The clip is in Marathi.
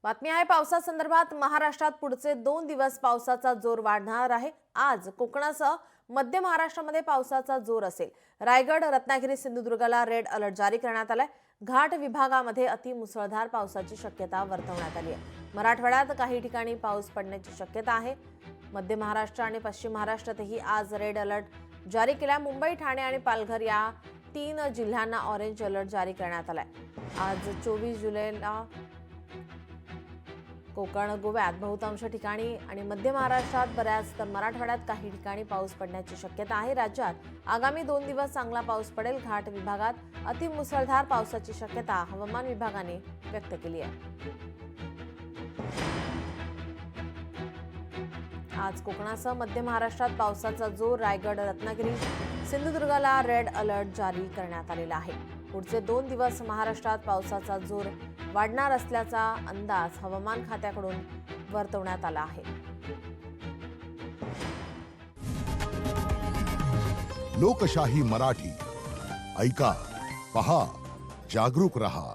बातमी आहे पावसासंदर्भात। महाराष्ट्रात पुढचे 2 दिवस पावसाचा जोर वाढणार आहे। आज कोकणासह मध्य महाराष्ट्रामध्ये पावसाचा जोर असेल। रायगड, रत्नागिरी, सिंधुदुर्गला रेड अलर्ट जारी करण्यात आलाय। घाट विभागामध्ये अतिमुसळधार पावसाची शक्यता वर्तवण्यात आली आहे। मराठवाड्यात काही ठिकाणी पाऊस पडण्याची शक्यता आहे। मध्य महाराष्ट्र आणि पश्चिम महाराष्ट्रातही आज रेड अलर्ट जारी केला। मुंबई, ठाणे आणि पालघर या 3 जिल्ह्यांना ऑरेंज अलर्ट जारी करण्यात आलाय। आज 24 जुलैला कोकण, गोव्यात बहुतांश ठिकाणी आणि मध्य महाराष्ट्रात बऱ्याच तर मराठवाड्यात काही ठिकाणी पाऊस पडण्याची शक्यता आहे। राज्यात आगामी 2 दिवस चांगला पाऊस पडेल। घाट विभागात अतिमुसळधार पावसाची शक्यता हवामान विभागाने व्यक्त केली आहे। आज कोकणासह मध्य महाराष्ट्रात पावसाचा जोर। रायगड, रत्नागिरी, सिंधुदुर्गला रेड अलर्ट जारी करण्यात आलेला आहे। पुढचे 2 दिवस महाराष्ट्रात पावसाचा जोर वाढणार असल्याचा अंदाज हवामान खात्याकडून वर्तवण्यात आला आहे। लोकशाही मराठी ऐका, पहा, जागरूक रहा।